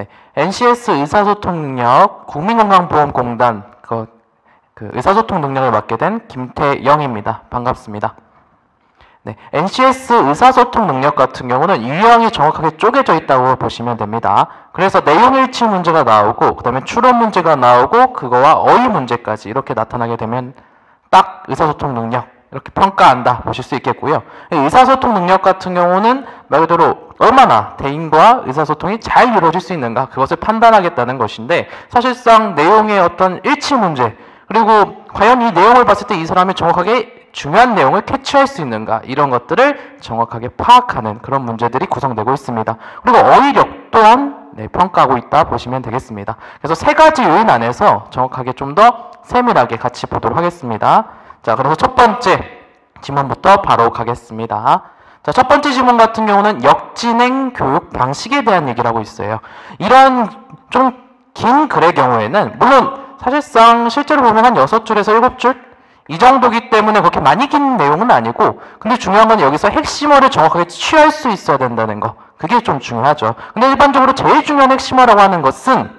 네, NCS 의사소통 능력, 국민건강보험공단 그 의사소통 능력을 맡게 된 김태영입니다. 반갑습니다. 네, NCS 의사소통 능력 같은 경우는 유형이 정확하게 쪼개져 있다고 보시면 됩니다. 그래서 내용일치 문제가 나오고 그 다음에 추론 문제가 나오고 그거와 어휘 문제까지 이렇게 나타나게 되면 딱 의사소통 능력 이렇게 평가한다 보실 수 있겠고요. 의사소통 능력 같은 경우는 말 그대로 얼마나 대인과 의사소통이 잘 이루어질 수 있는가 그것을 판단하겠다는 것인데 사실상 내용의 어떤 일치 문제 그리고 과연 이 내용을 봤을 때 이 사람이 정확하게 중요한 내용을 캐치할 수 있는가 이런 것들을 정확하게 파악하는 그런 문제들이 구성되고 있습니다. 그리고 어휘력 또한 평가하고 있다 보시면 되겠습니다. 그래서 세 가지 요인 안에서 정확하게 좀 더 세밀하게 같이 보도록 하겠습니다. 자, 그래서 첫 번째 지문부터 바로 가겠습니다. 자, 첫 번째 지문 같은 경우는 역진행 교육 방식에 대한 얘기를 하고 있어요. 이런 좀 긴 글의 경우에는 물론 사실상 실제로 보면 한 6줄에서 7줄 이 정도기 때문에 그렇게 많이 긴 내용은 아니고 근데 중요한 건 여기서 핵심어를 정확하게 취할 수 있어야 된다는 거 그게 좀 중요하죠. 근데 일반적으로 제일 중요한 핵심어라고 하는 것은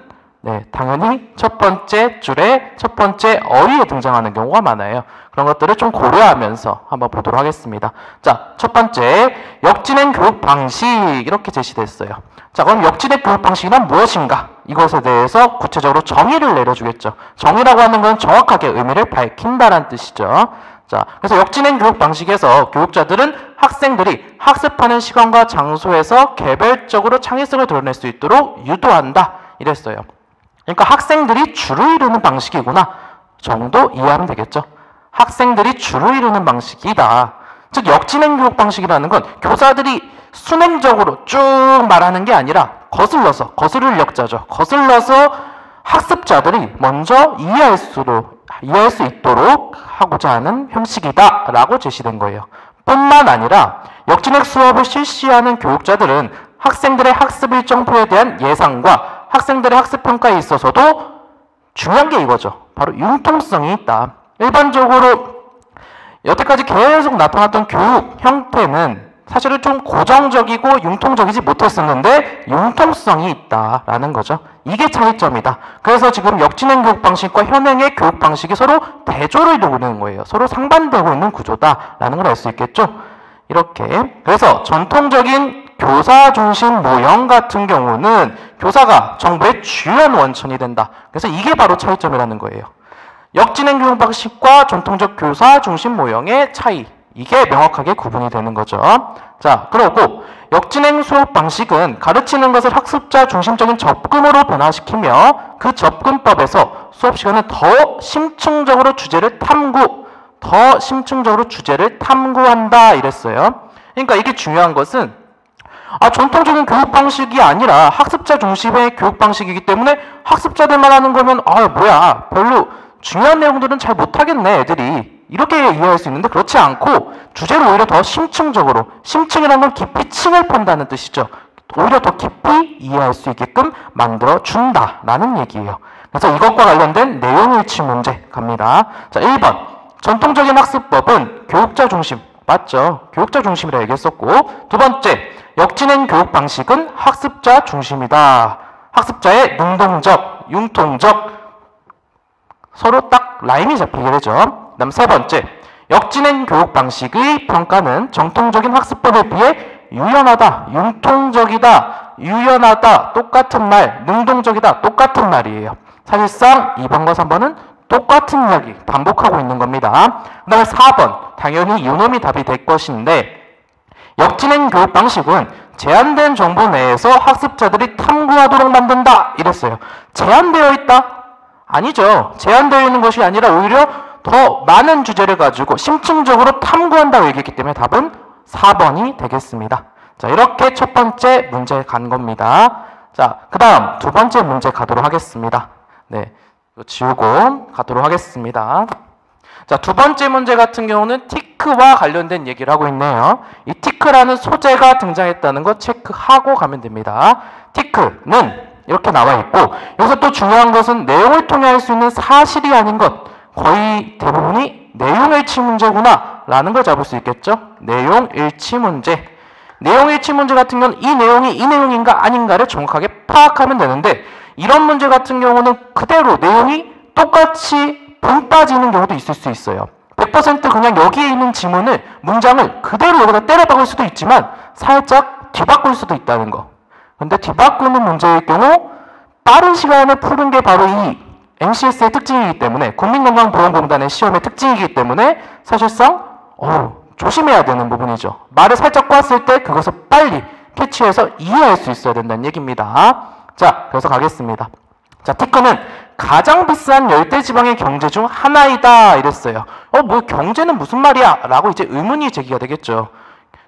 당연히 첫 번째 줄에 첫 번째 어휘에 등장하는 경우가 많아요. 그런 것들을 좀 고려하면서 한번 보도록 하겠습니다. 자, 첫 번째 역진행 교육 방식 이렇게 제시됐어요. 자, 그럼 역진행 교육 방식이란 무엇인가? 이것에 대해서 구체적으로 정의를 내려주겠죠. 정의라고 하는 건 정확하게 의미를 밝힌다는 뜻이죠. 자, 그래서 역진행 교육 방식에서 교육자들은 학생들이 학습하는 시간과 장소에서 개별적으로 창의성을 드러낼 수 있도록 유도한다. 이랬어요. 그러니까 학생들이 줄을 이루는 방식이구나 정도 이해하면 되겠죠. 학생들이 줄을 이루는 방식이다. 즉 역진행 교육 방식이라는 건 교사들이 순행적으로 쭉 말하는 게 아니라 거슬릴 역자죠. 거슬러서 학습자들이 먼저 이해할 수 있도록 하고자 하는 형식이다 라고 제시된 거예요. 뿐만 아니라 역진행 수업을 실시하는 교육자들은 학생들의 학습 일정표에 대한 예상과 학생들의 학습 평가에 있어서도 중요한 게 이거죠. 바로 융통성이 있다. 일반적으로 여태까지 계속 나타났던 교육 형태는 사실은 좀 고정적이고 융통적이지 못했었는데 융통성이 있다라는 거죠. 이게 차이점이다. 그래서 지금 역진행 교육 방식과 현행의 교육 방식이 서로 대조를 이루고 있는 거예요. 서로 상반되고 있는 구조다라는 걸 알 수 있겠죠. 이렇게 그래서 전통적인 교사 중심 모형 같은 경우는 교사가 정보의 주요한 원천이 된다. 그래서 이게 바로 차이점이라는 거예요. 역진행 교육 방식과 전통적 교사 중심 모형의 차이. 이게 명확하게 구분이 되는 거죠. 자, 그리고 역진행 수업 방식은 가르치는 것을 학습자 중심적인 접근으로 변화시키며 그 접근법에서 수업 시간은 더 심층적으로 주제를 탐구한다 이랬어요. 그러니까 이게 중요한 것은 전통적인 교육 방식이 아니라 학습자 중심의 교육 방식이기 때문에 학습자들만 하는 거면 뭐야 별로 중요한 내용들은 잘 못하겠네 애들이 이렇게 이해할 수 있는데 그렇지 않고 주제를 오히려 더 심층적으로 심층이라는 건 깊이 층을 판다는 뜻이죠. 오히려 더 깊이 이해할 수 있게끔 만들어준다라는 얘기예요. 그래서 이것과 관련된 내용일치 문제 갑니다. 자, 1번 전통적인 학습법은 교육자 중심 맞죠? 교육자 중심이라 얘기했었고 두 번째 역진행 교육 방식은 학습자 중심이다. 학습자의 능동적, 융통적 서로 딱 라인이 잡히게 되죠. 그 다음 세 번째 역진행 교육 방식의 평가는 정통적인 학습법에 비해 유연하다, 융통적이다, 유연하다 똑같은 말, 능동적이다 똑같은 말이에요. 사실상 2번과 3번은 똑같은 이야기 반복하고 있는 겁니다. 그 다음에 4번 당연히 이놈이 답이 될 것인데 역진행 교육 방식은 제한된 정보 내에서 학습자들이 탐구하도록 만든다 이랬어요. 제한되어 있다? 아니죠. 제한되어 있는 것이 아니라 오히려 더 많은 주제를 가지고 심층적으로 탐구한다고 얘기했기 때문에 답은 4번이 되겠습니다. 자, 이렇게 첫 번째 문제 간 겁니다. 자, 그 다음 두 번째 문제 가도록 하겠습니다. 네, 지우고 가도록 하겠습니다. 자, 두 번째 문제 같은 경우는 티크와 관련된 얘기를 하고 있네요. 이 티크라는 소재가 등장했다는 거 체크하고 가면 됩니다. 티크는 이렇게 나와 있고 여기서 또 중요한 것은 내용을 통해 알 수 있는 사실이 아닌 것 거의 대부분이 내용일치 문제구나 라는 걸 잡을 수 있겠죠. 내용일치 문제. 내용일치 문제 같은 경우는 이 내용이 이 내용인가 아닌가를 정확하게 파악하면 되는데 이런 문제 같은 경우는 그대로 내용이 똑같이 붕 빠지는 경우도 있을 수 있어요. 100% 그냥 여기에 있는 지문을 문장을 그대로 여기다 때려 박을 수도 있지만 살짝 뒤바꿀 수도 있다는 거. 근데 뒤바꾸는 문제일 경우 빠른 시간에 푸는 게 바로 이 NCS의 특징이기 때문에 국민건강보험공단의 시험의 특징이기 때문에 사실상 조심해야 되는 부분이죠. 말을 살짝 꼬았을 때 그것을 빨리 캐치해서 이해할 수 있어야 된다는 얘기입니다. 자, 그래서 가겠습니다. 자, 티크는 가장 비싼 열대지방의 경제 중 하나이다 이랬어요. 뭐 경제는 무슨 말이야? 라고 이제 의문이 제기가 되겠죠.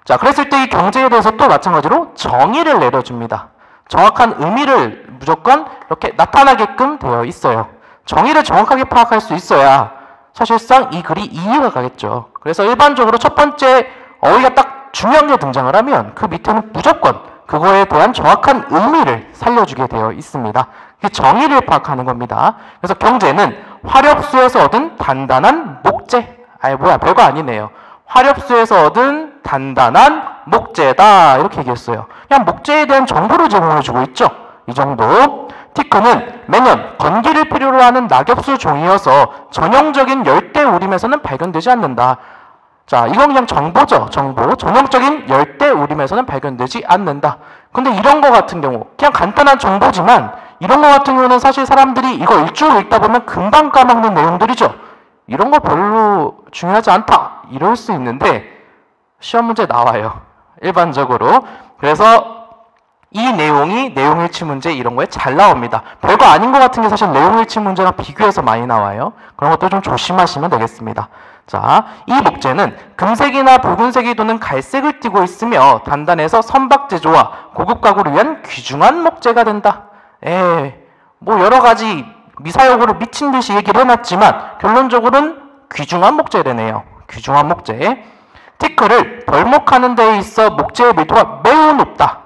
자, 그랬을 때 이 경제에 대해서 또 마찬가지로 정의를 내려줍니다. 정확한 의미를 무조건 이렇게 나타나게끔 되어 있어요. 정의를 정확하게 파악할 수 있어야 사실상 이 글이 이해가 가겠죠. 그래서 일반적으로 첫 번째 어휘가 딱 중요한 게 등장을 하면 그 밑에는 무조건 그거에 대한 정확한 의미를 살려주게 되어 있습니다. 그 정의를 파악하는 겁니다. 그래서 경제는 화렵수에서 얻은 단단한 목재. 별거 아니네요. 화렵수에서 얻은 단단한 목재다 이렇게 얘기했어요. 그냥 목재에 대한 정보를 제공해주고 있죠. 이 정도. 티크는 매년 건기를 필요로 하는 낙엽수 종이어서 전형적인 열대우림에서는 발견되지 않는다. 자, 이건 그냥 정보죠. 정보. 전형적인 열대우림에서는 발견되지 않는다. 근데 이런 거 같은 경우 그냥 간단한 정보지만 이런 거 같은 경우는 사실 사람들이 이거 일주일 읽다 보면 금방 까먹는 내용들이죠. 이런 거 별로 중요하지 않다. 이럴 수 있는데 시험 문제 나와요. 일반적으로. 그래서 이 내용이 내용일치 문제 이런 거에 잘 나옵니다. 별거 아닌 것 같은 게 사실 내용일치 문제랑 비교해서 많이 나와요. 그런 것도 좀 조심하시면 되겠습니다. 자, 이 목재는 금색이나 붉은색이 도는 갈색을 띠고 있으며 단단해서 선박 제조와 고급 가구를 위한 귀중한 목재가 된다. 뭐 여러 가지 미사용으로 미친 듯이 얘기를 해놨지만 결론적으로는 귀중한 목재래네요. 귀중한 목재. 티크를 벌목하는 데 있어 목재의 밀도가 매우 높다.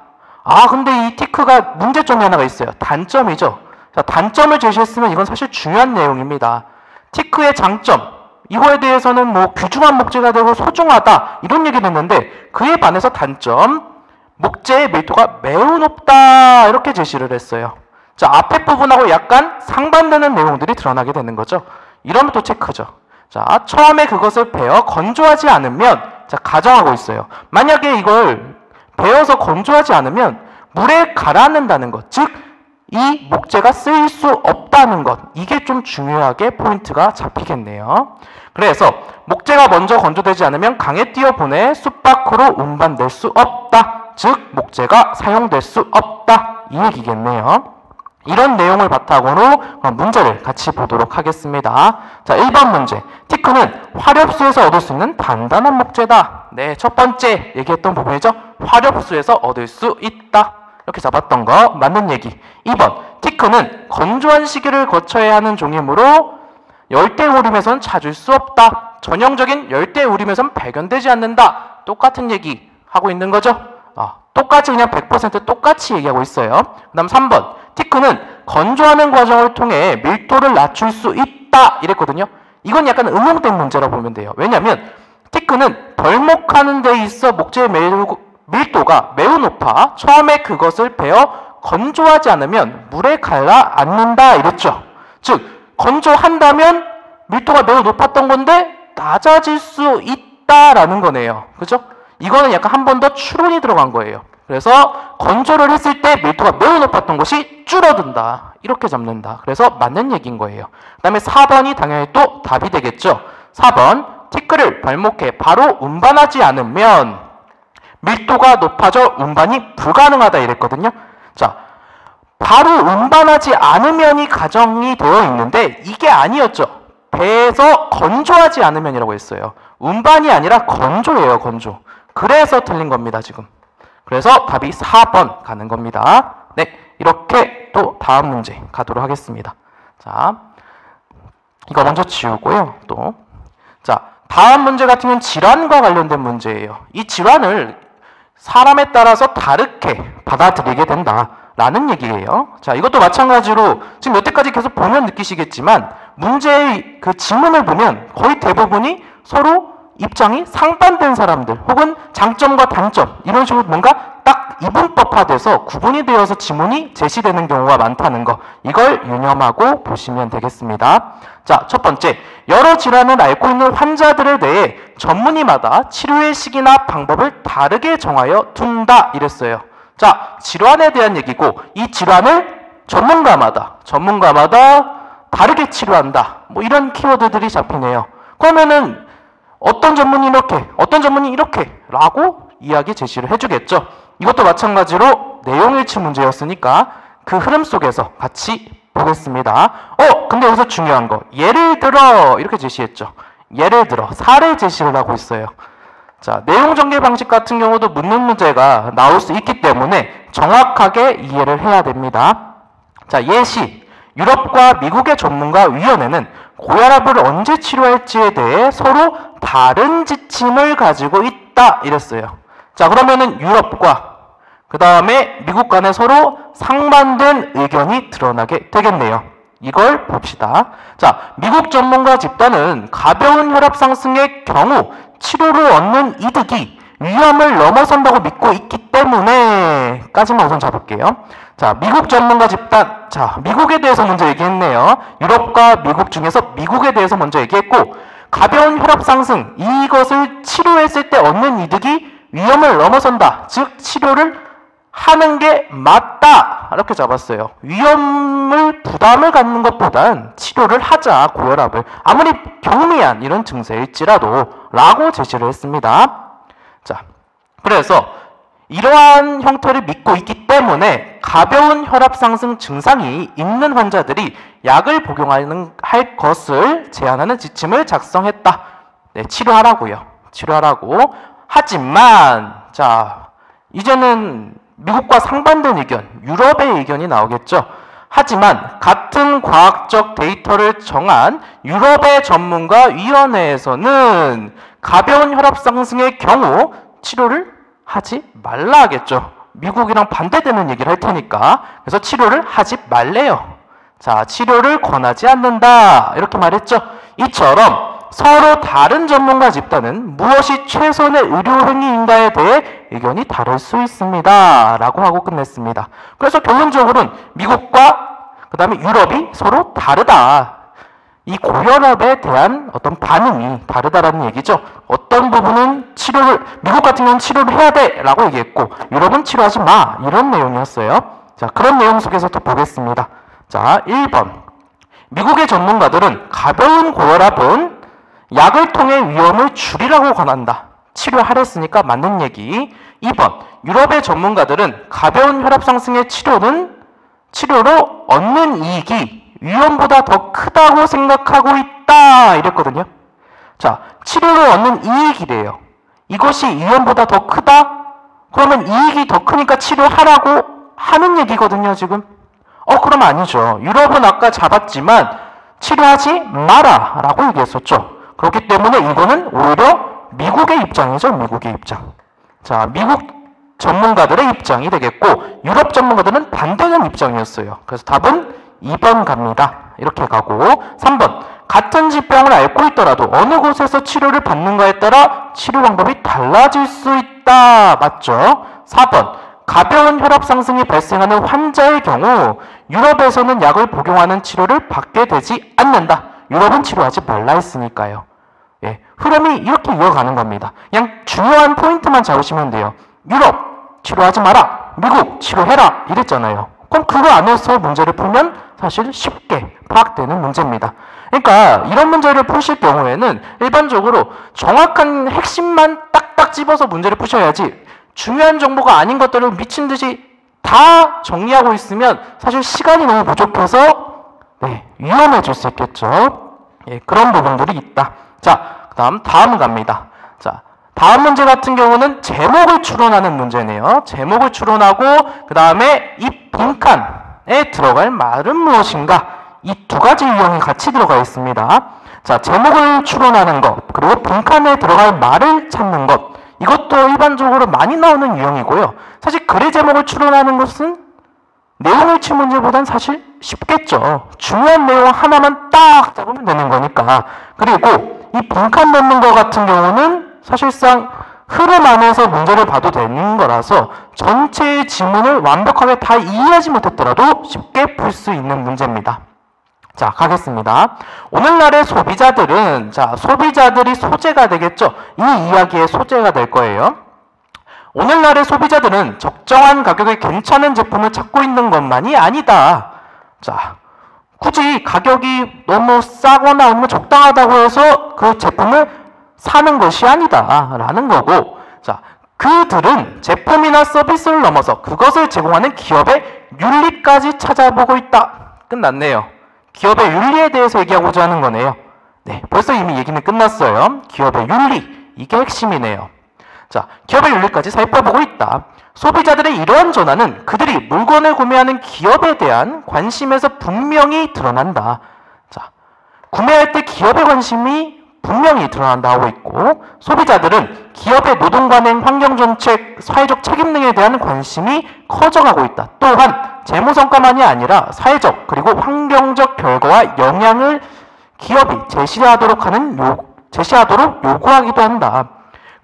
근데 이 티크가 문제점이 하나가 있어요. 단점이죠. 자, 단점을 제시했으면 이건 사실 중요한 내용입니다. 티크의 장점, 이거에 대해서는 뭐 귀중한 목재가 되고 소중하다 이런 얘기를 했는데 그에 반해서 단점, 목재의 밀도가 매우 높다 이렇게 제시를 했어요. 자, 앞에 부분하고 약간 상반되는 내용들이 드러나게 되는 거죠. 이러면 또 체크죠. 자, 처음에 그것을 베어 건조하지 않으면, 자, 가정하고 있어요. 만약에 이걸 베어서 건조하지 않으면 물에 가라앉는다는 것, 즉 이 목재가 쓰일 수 없다는 것, 이게 좀 중요하게 포인트가 잡히겠네요. 그래서 목재가 먼저 건조되지 않으면 강에 띄어보내 숲 밖으로 운반될 수 없다. 즉 목재가 사용될 수 없다. 이 얘기겠네요. 이런 내용을 바탕으로 문제를 같이 보도록 하겠습니다. 자, 1번 문제. 티크는 화렵수에서 얻을 수 있는 단단한 목재다. 네, 첫 번째 얘기했던 부분이죠. 화렵수에서 얻을 수 있다. 이렇게 잡았던 거 맞는 얘기. 2번. 티크는 건조한 시기를 거쳐야 하는 종이므로 열대우림에선 찾을 수 없다. 전형적인 열대우림에선 발견되지 않는다. 똑같은 얘기 하고 있는 거죠. 똑같이 그냥 100% 똑같이 얘기하고 있어요. 그 다음 3번. 티크는 건조하는 과정을 통해 밀도를 낮출 수 있다. 이랬거든요. 이건 약간 응용된 문제라고 보면 돼요. 왜냐하면 티크는 벌목하는 데 있어 목재의 밀도가 매우 높아 처음에 그것을 베어 건조하지 않으면 물에 가라앉는다 이랬죠. 즉 건조한다면 밀도가 매우 높았던 건데 낮아질 수 있다라는 거네요. 그죠? 이거는 약간 한 번 더 추론이 들어간 거예요. 그래서 건조를 했을 때 밀도가 매우 높았던 것이 줄어든다. 이렇게 잡는다. 그래서 맞는 얘기인 거예요. 그 다음에 4번이 당연히 또 답이 되겠죠. 4번. 티크를 벌목해 바로 운반하지 않으면 밀도가 높아져 운반이 불가능하다 이랬거든요. 자, 바로 운반하지 않으면이 가정이 되어 있는데 이게 아니었죠. 배에서 건조하지 않으면이라고 했어요. 운반이 아니라 건조예요. 건조. 그래서 틀린 겁니다. 지금. 그래서 답이 4번 가는 겁니다. 네, 이렇게 또 다음 문제 가도록 하겠습니다. 자, 이거 먼저 지우고요. 또, 자, 다음 문제 같은 경우는 질환과 관련된 문제예요. 이 질환을 사람에 따라서 다르게 받아들이게 된다라는 얘기예요. 자, 이것도 마찬가지로 지금 여태까지 계속 보면 느끼시겠지만 문제의 그 지문을 보면 거의 대부분이 서로 입장이 상반된 사람들 혹은 장점과 단점 이런 식으로 뭔가 딱 이분법화돼서 구분이 되어서 지문이 제시되는 경우가 많다는 거 이걸 유념하고 보시면 되겠습니다. 자, 첫 번째, 여러 질환을 앓고 있는 환자들에 대해 전문의마다 치료의 시기나 방법을 다르게 정하여 둔다 이랬어요. 자, 질환에 대한 얘기고 이 질환을 전문가마다 다르게 치료한다. 뭐 이런 키워드들이 잡히네요. 그러면은 어떤 전문의 이렇게, 어떤 전문의 이렇게 라고 이야기 제시를 해주겠죠. 이것도 마찬가지로 내용일치 문제였으니까 그 흐름 속에서 같이 보겠습니다. 근데 여기서 중요한 거, 예를 들어 이렇게 제시했죠. 예를 들어 사례 제시를 하고 있어요. 자, 내용 전개 방식 같은 경우도 묻는 문제가 나올 수 있기 때문에 정확하게 이해를 해야 됩니다. 자, 예시. 유럽과 미국의 전문가위원회는 고혈압을 언제 치료할지에 대해 서로 다른 지침을 가지고 있다 이랬어요. 자, 그러면은 유럽과 그 다음에 미국 간에 서로 상반된 의견이 드러나게 되겠네요. 이걸 봅시다. 자, 미국 전문가 집단은 가벼운 혈압 상승의 경우 치료를 얻는 이득이 위험을 넘어선다고 믿고 있기 때문에 까지만 우선 잡을게요. 자, 미국 전문가 집단. 자, 미국에 대해서 먼저 얘기했네요. 유럽과 미국 중에서 미국에 대해서 먼저 얘기했고 가벼운 혈압 상승 이것을 치료했을 때 얻는 이득이 위험을 넘어선다. 즉 치료를 하는 게 맞다. 이렇게 잡았어요. 위험을 부담을 갖는 것보단 치료를 하자. 고혈압을 아무리 경미한 이런 증세일지라도 라고 제시를 했습니다. 자, 그래서 이러한 형태를 믿고 있기 때문에 가벼운 혈압 상승 증상이 있는 환자들이 약을 복용하는 할 것을 제한하는 지침을 작성했다. 네, 치료하라고요. 치료하라고. 하지만 자, 이제는 미국과 상반된 의견, 유럽의 의견이 나오겠죠. 하지만 같은 과학적 데이터를 정한 유럽의 전문가위원회에서는 가벼운 혈압 상승의 경우 치료를 하지 말라 하겠죠. 미국이랑 반대되는 얘기를 할 테니까. 그래서 치료를 하지 말래요. 자, 치료를 권하지 않는다. 이렇게 말했죠. 이처럼 서로 다른 전문가 집단은 무엇이 최선의 의료 행위인가에 대해 의견이 다를 수 있습니다. 라고 하고 끝냈습니다. 그래서 결론적으로는 미국과 그 다음에 유럽이 서로 다르다. 이 고혈압에 대한 어떤 반응이 다르다라는 얘기죠. 어떤 부분은 미국 같은 경우는 치료를 해야 돼 라고 얘기했고 유럽은 치료하지 마 이런 내용이었어요. 자, 그런 내용 속에서 또 보겠습니다. 자, 1번. 미국의 전문가들은 가벼운 고혈압은 약을 통해 위험을 줄이라고 권한다. 치료하랬으니까 맞는 얘기. 2번. 유럽의 전문가들은 가벼운 혈압 상승의 치료로 얻는 이익이 위험보다 더 크다고 생각하고 있다. 이랬거든요. 자, 치료로 얻는 이익이래요. 이것이 위험보다 더 크다? 그러면 이익이 더 크니까 치료하라고 하는 얘기거든요, 지금. 그럼 아니죠. 유럽은 아까 잡았지만 치료하지 마라 라고 얘기했었죠. 그렇기 때문에 이거는 오히려 미국의 입장이죠. 미국의 입장. 자, 미국 전문가들의 입장이 되겠고 유럽 전문가들은 반대하는 입장이었어요. 그래서 답은 2번 갑니다. 이렇게 가고 3번. 같은 질병을 앓고 있더라도 어느 곳에서 치료를 받는가에 따라 치료 방법이 달라질 수 있다. 맞죠? 4번. 가벼운 혈압 상승이 발생하는 환자의 경우 유럽에서는 약을 복용하는 치료를 받게 되지 않는다. 유럽은 치료하지 말라 했으니까요. 예, 흐름이 이렇게 이어가는 겁니다. 그냥 중요한 포인트만 잡으시면 돼요. 유럽 치료하지 마라. 미국 치료해라. 이랬잖아요. 그럼 그거 안에서 문제를 풀면 사실 쉽게 파악되는 문제입니다. 그러니까 이런 문제를 푸실 경우에는 일반적으로 정확한 핵심만 딱딱 집어서 문제를 푸셔야지 중요한 정보가 아닌 것들을 미친 듯이 다 정리하고 있으면 사실 시간이 너무 부족해서 위험해질 수 있겠죠. 예, 그런 부분들이 있다. 자, 다음 갑니다. 자, 다음 문제 같은 경우는 제목을 추론하는 문제네요. 제목을 추론하고 그 다음에 이 빈칸에 들어갈 말은 무엇인가? 이 두 가지 유형이 같이 들어가 있습니다. 자, 제목을 추론하는 것 그리고 빈칸에 들어갈 말을 찾는 것 이것도 일반적으로 많이 나오는 유형이고요. 사실 글의 제목을 추론하는 것은 내용일치 문제보단 사실 쉽겠죠. 중요한 내용 하나만 딱 잡으면 되는 거니까. 그리고 이 빈칸 넣는 것 같은 경우는 사실상 흐름 안에서 문제를 봐도 되는 거라서 전체의 지문을 완벽하게 다 이해하지 못했더라도 쉽게 풀 수 있는 문제입니다. 자, 가겠습니다. 오늘날의 소비자들은, 자, 소비자들이 소재가 되겠죠? 이 이야기의 소재가 될 거예요. 오늘날의 소비자들은 적정한 가격에 괜찮은 제품을 찾고 있는 것만이 아니다. 자, 굳이 가격이 너무 싸거나 아니면 적당하다고 해서 그 제품을 사는 것이 아니다 라는 거고, 자, 그들은 제품이나 서비스를 넘어서 그것을 제공하는 기업의 윤리까지 찾아보고 있다. 끝났네요. 기업의 윤리에 대해서 얘기하고자 하는 거네요. 네, 벌써 이미 얘기는 끝났어요. 기업의 윤리, 이게 핵심이네요. 자, 기업의 윤리까지 살펴보고 있다. 소비자들의 이러한 전환은 그들이 물건을 구매하는 기업에 대한 관심에서 분명히 드러난다. 자, 구매할 때 기업의 관심이 분명히 드러난다 하고 있고, 소비자들은 기업의 노동관행, 환경정책, 사회적 책임 등에 대한 관심이 커져가고 있다. 또한 재무성과만이 아니라 사회적 그리고 환경적 결과와 영향을 기업이 제시하도록 요구하기도 한다.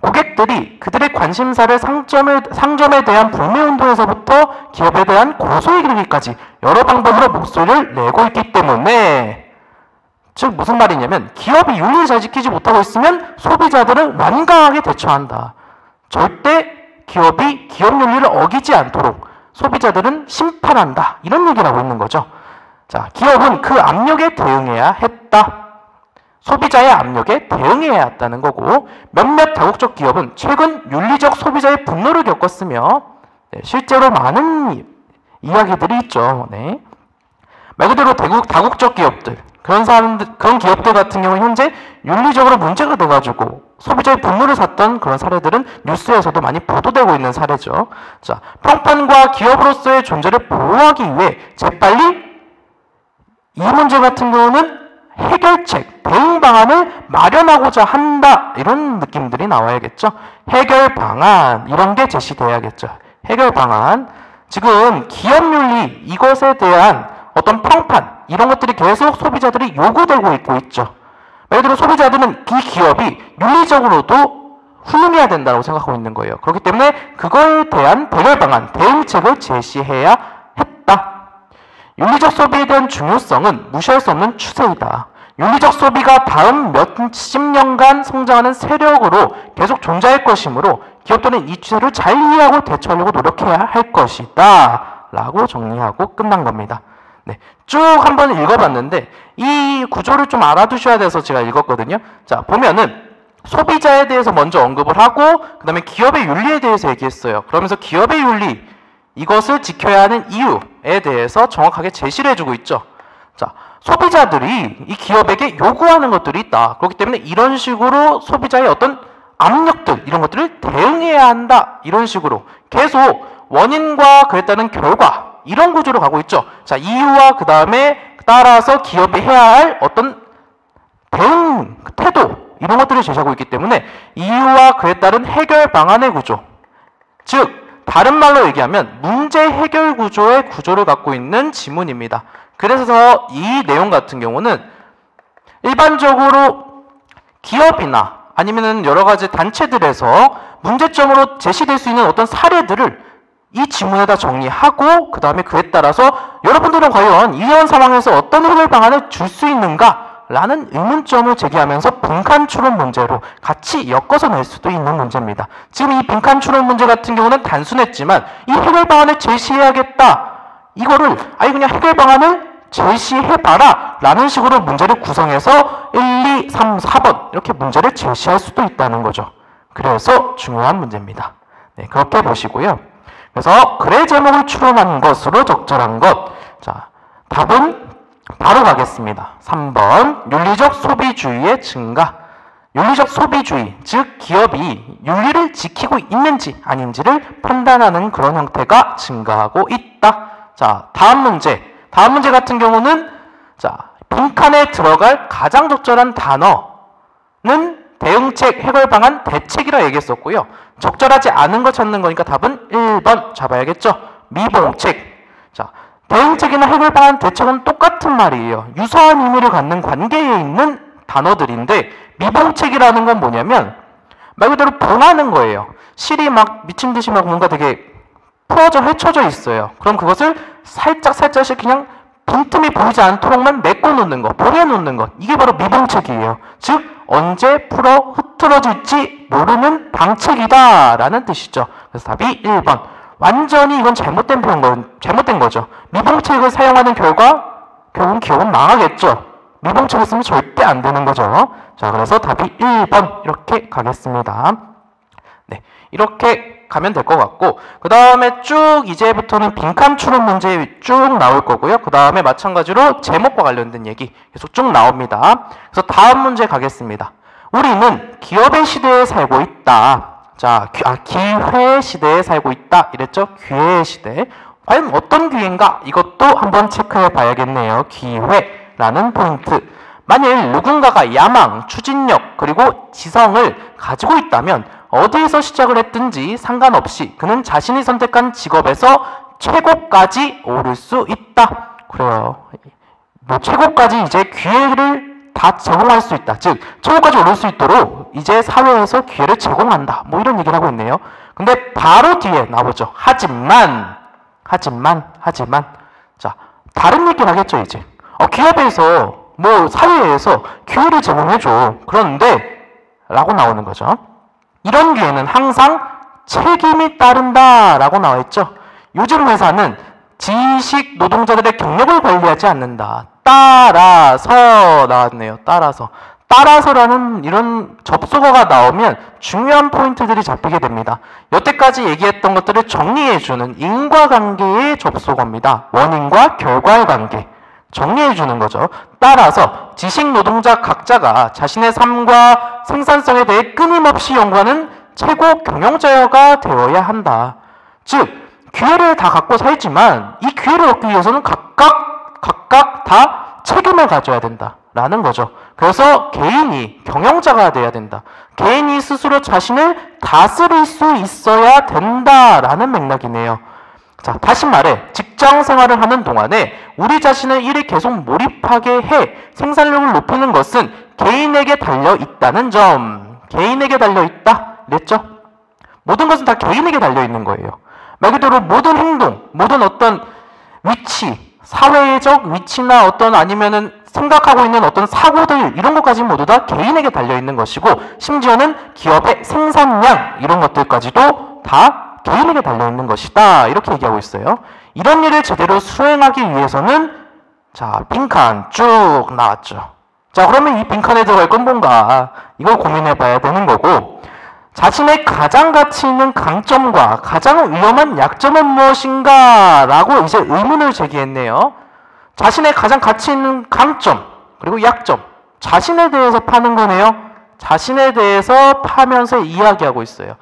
고객들이 그들의 관심사를 상점에 대한 불매운동에서부터 기업에 대한 고소에 이르기까지 여러 방법으로 목소리를 내고 있기 때문에, 즉 무슨 말이냐면 기업이 윤리를 잘 지키지 못하고 있으면 소비자들은 완강하게 대처한다. 절대 기업이 기업 윤리를 어기지 않도록 소비자들은 심판한다. 이런 얘기를 하고 있는 거죠. 자, 기업은 그 압력에 대응해야 했다. 소비자의 압력에 대응해야 했다는 거고, 몇몇 다국적 기업은 최근 윤리적 소비자의 분노를 겪었으며, 네, 실제로 많은 이야기들이 있죠. 네. 말 그대로 다국적 기업들, 그런 기업들 같은 경우 현재 윤리적으로 문제가 돼가지고 소비자의 분노를 샀던 그런 사례들은 뉴스에서도 많이 보도되고 있는 사례죠. 자, 평판과 기업으로서의 존재를 보호하기 위해 재빨리 이 문제 같은 경우는 해결책, 대응 방안을 마련하고자 한다. 이런 느낌들이 나와야겠죠. 해결 방안, 이런 게 제시돼야겠죠. 해결 방안. 지금 기업 윤리, 이것에 대한 어떤 평판, 이런 것들이 계속 소비자들이 요구되고 있죠. 예를 들어 소비자들은 이 기업이 윤리적으로도 훌륭해야 된다고 생각하고 있는 거예요. 그렇기 때문에 그거에 대한 해결 방안, 대응책을 제시해야 했다. 윤리적 소비에 대한 중요성은 무시할 수 없는 추세이다. 윤리적 소비가 다음 몇십 년간 성장하는 세력으로 계속 존재할 것이므로 기업들은 이 추세를 잘 이해하고 대처하려고 노력해야 할 것이다. 라고 정리하고 끝난 겁니다. 네, 쭉 한번 읽어봤는데 이 구조를 좀 알아두셔야 돼서 제가 읽었거든요. 자, 보면은 소비자에 대해서 먼저 언급을 하고 그 다음에 기업의 윤리에 대해서 얘기했어요. 그러면서 기업의 윤리, 이것을 지켜야 하는 이유에 대해서 정확하게 제시를 해주고 있죠. 자, 소비자들이 이 기업에게 요구하는 것들이 있다. 그렇기 때문에 이런 식으로 소비자의 어떤 압력들, 이런 것들을 대응해야 한다. 이런 식으로 계속 원인과 그에 따른 결과, 이런 구조로 가고 있죠. 자, 이유와 그 다음에 따라서 기업이 해야 할 어떤 대응, 태도, 이런 것들을 제시하고 있기 때문에 이유와 그에 따른 해결 방안의 구조, 즉 다른 말로 얘기하면 문제 해결 구조의 구조를 갖고 있는 지문입니다. 그래서 이 내용 같은 경우는 일반적으로 기업이나 아니면 여러 가지 단체들에서 문제점으로 제시될 수 있는 어떤 사례들을 이 지문에다 정리하고 그 다음에 그에 따라서 여러분들은 과연 이런 상황에서 어떤 해결 방안을 줄 수 있는가? 라는 의문점을 제기하면서 빈칸 추론 문제로 같이 엮어서 낼 수도 있는 문제입니다. 지금 이 빈칸 추론 문제 같은 경우는 단순했지만 이 해결 방안을 제시해야겠다. 이거를 아예 그냥 해결 방안을 제시해봐라 라는 식으로 문제를 구성해서 1, 2, 3, 4번 이렇게 문제를 제시할 수도 있다는 거죠. 그래서 중요한 문제입니다. 네, 그렇게 보시고요. 그래서 글의 제목을 추론한 것으로 적절한 것. 자, 답은 바로 가겠습니다. 3번 윤리적 소비주의의 증가. 윤리적 소비주의, 즉 기업이 윤리를 지키고 있는지 아닌지를 판단하는 그런 형태가 증가하고 있다. 자, 다음 문제 같은 경우는 자, 빈칸에 들어갈 가장 적절한 단어는 대응책, 해결 방안, 대책이라 얘기했었고요. 적절하지 않은 거 찾는 거니까 답은 1번 잡아야겠죠. 미봉책. 자, 대응책이나 해결 방안, 대책은 똑같은 말이에요. 유사한 의미를 갖는 관계에 있는 단어들인데 미봉책이라는 건 뭐냐면 말 그대로 봉하는 거예요. 실이 막 미친 듯이 막 뭔가 되게 풀어져 헤쳐져 있어요. 그럼 그것을 살짝씩 그냥 빈틈이 보이지 않도록만 메꿔 놓는 것, 봉해 놓는 것. 이게 바로 미봉책이에요. 즉 언제 풀어 흐트러질지 모르는 방책이다 라는 뜻이죠. 그래서 답이 1번. 완전히 이건 잘못된 거죠. 미봉책을 사용하는 결과 결국은 기업은 망하겠죠. 미봉책을 쓰면 절대 안 되는 거죠. 자, 그래서 답이 1번 이렇게 가겠습니다. 네, 이렇게 가면 될 것 같고 그 다음에 쭉 이제부터는 빈칸 추론 문제 쭉 나올 거고요. 그 다음에 마찬가지로 제목과 관련된 얘기 계속 쭉 나옵니다. 그래서 다음 문제 가겠습니다. 우리는 기업의 시대에 살고 있다. 자, 기회 시대에 살고 있다 이랬죠? 기회의 시대. 과연 어떤 기회인가? 이것도 한번 체크해 봐야겠네요. 기회라는 포인트. 만일 누군가가 야망, 추진력, 그리고 지성을 가지고 있다면 어디에서 시작을 했든지 상관없이 그는 자신이 선택한 직업에서 최고까지 오를 수 있다. 그래요. 뭐 최고까지 이제 기회를 다 제공할 수 있다. 즉 최고까지 오를 수 있도록 이제 사회에서 기회를 제공한다. 뭐 이런 얘기를 하고 있네요. 근데 바로 뒤에 나오죠. 하지만 자 다른 얘기를 하겠죠. 이제 기업에서 뭐 사회에서 기회를 제공해줘. 그런데 라고 나오는 거죠. 이런 기회는 항상 책임이 따른다 라고 나와 있죠. 요즘 회사는 지식 노동자들의 경력을 관리하지 않는다. 따라서 나왔네요. 따라서라는 이런 접속어가 나오면 중요한 포인트들이 잡히게 됩니다. 여태까지 얘기했던 것들을 정리해주는 인과관계의 접속어입니다. 원인과 결과의 관계. 정리해주는 거죠. 따라서 지식 노동자 각자가 자신의 삶과 생산성에 대해 끊임없이 연구하는 최고 경영자가 되어야 한다. 즉 기회를 다 갖고 살지만 이 기회를 얻기 위해서는 각각 다 책임을 가져야 된다라는 거죠. 그래서 개인이 경영자가 돼야 된다. 개인이 스스로 자신을 다스릴 수 있어야 된다라는 맥락이네요. 자, 다시 말해 직장 생활을 하는 동안에 우리 자신을 일에 계속 몰입하게 해 생산력을 높이는 것은 개인에게 달려 있다는 점. 개인에게 달려 있다 그랬죠? 모든 것은 다 개인에게 달려 있는 거예요. 말 그대로 모든 행동, 모든 어떤 위치, 사회적 위치나 어떤 아니면은 생각하고 있는 어떤 사고들 이런 것까지 모두 다 개인에게 달려 있는 것이고 심지어는 기업의 생산량 이런 것들까지도 다 개인에게 달려 있는 것이다 이렇게 얘기하고 있어요. 이런 일을 제대로 수행하기 위해서는 자 빈칸 쭉 나왔죠. 자 그러면 이 빈칸에 들어갈 건 뭔가 이걸 고민해 봐야 되는 거고 자신의 가장 가치 있는 강점과 가장 위험한 약점은 무엇인가 라고 이제 의문을 제기했네요. 자신의 가장 가치 있는 강점 그리고 약점 자신에 대해서 파는 거네요. 자신에 대해서 파면서 이야기하고 있어요.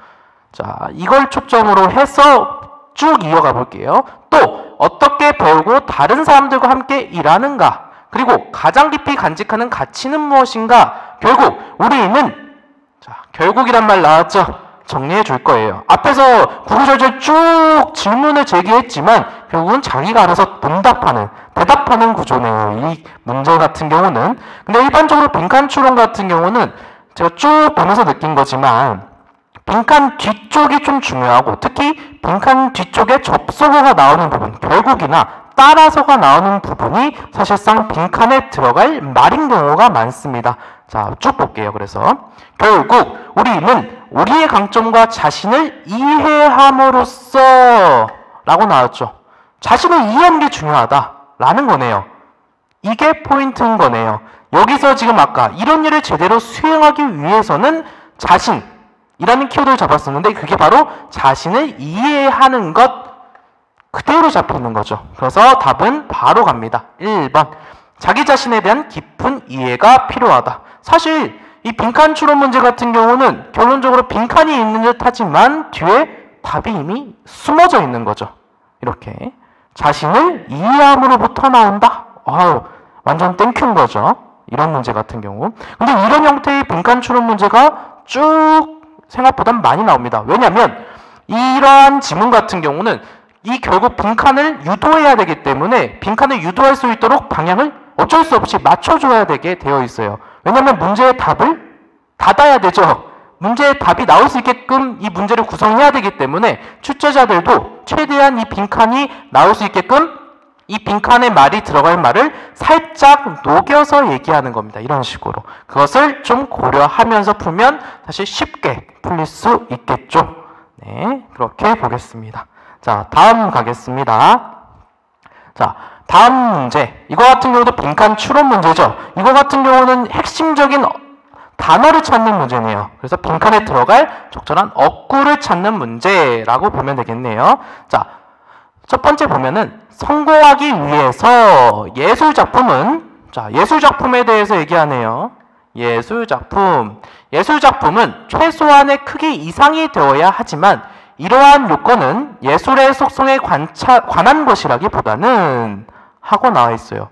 자 이걸 초점으로 해서 쭉 이어가 볼게요. 또 어떻게 배우고 다른 사람들과 함께 일하는가 그리고 가장 깊이 간직하는 가치는 무엇인가 결국 우리는 자, 결국이란 말 나왔죠? 정리해 줄 거예요. 앞에서 구구절절 쭉 질문을 제기했지만 결국은 자기가 알아서 대답하는 구조네요. 이 문제 같은 경우는. 근데 일반적으로 빈칸 추론 같은 경우는 제가 쭉 보면서 느낀 거지만 빈칸 뒤쪽이 좀 중요하고 특히 빈칸 뒤쪽에 접속어가 나오는 부분, 결국이나 따라서가 나오는 부분이 사실상 빈칸에 들어갈 말인 경우가 많습니다. 자, 쭉 볼게요. 그래서 결국 우리는 우리의 강점과 자신을 이해함으로써 라고 나왔죠. 자신을 이해하는 게 중요하다라는 거네요. 이게 포인트인 거네요. 여기서 지금 아까 이런 일을 제대로 수행하기 위해서는 자신이라는 키워드를 잡았었는데 그게 바로 자신을 이해하는 것 그대로 잡히는 거죠. 그래서 답은 바로 갑니다. 1번. 자기 자신에 대한 깊은 이해가 필요하다. 사실 이 빈칸 추론 문제 같은 경우는 결론적으로 빈칸이 있는 듯 하지만 뒤에 답이 이미 숨어져 있는 거죠. 이렇게 자신을 이해함으로부터 나온다. 완전 땡큐인 거죠. 이런 문제 같은 경우. 근데 이런 형태의 빈칸 추론 문제가 쭉 생각보다 많이 나옵니다. 왜냐하면 이러한 지문 같은 경우는 이 결국 빈칸을 유도해야 되기 때문에 빈칸을 유도할 수 있도록 방향을 어쩔 수 없이 맞춰줘야 되게 되어 있어요. 왜냐하면 문제의 답을 닫아야 되죠. 문제의 답이 나올 수 있게끔 이 문제를 구성해야 되기 때문에 출제자들도 최대한 이 빈칸이 나올 수 있게끔 이 빈칸에 말이 들어갈 말을 살짝 녹여서 얘기하는 겁니다. 이런 식으로. 그것을 좀 고려하면서 풀면 사실 쉽게 풀릴 수 있겠죠. 네, 그렇게 보겠습니다. 자, 다음 가겠습니다. 자, 다음 문제. 이거 같은 경우도 빈칸 추론 문제죠. 이거 같은 경우는 핵심적인 단어를 찾는 문제네요. 그래서 빈칸에 들어갈 적절한 어구를 찾는 문제라고 보면 되겠네요. 자, 첫 번째 보면은 성공하기 위해서 예술작품은, 자, 예술작품에 대해서 얘기하네요. 예술작품은 최소한의 크기 이상이 되어야 하지만 이러한 요건은 예술의 속성에 관한 것이라기보다는 하고 나와 있어요.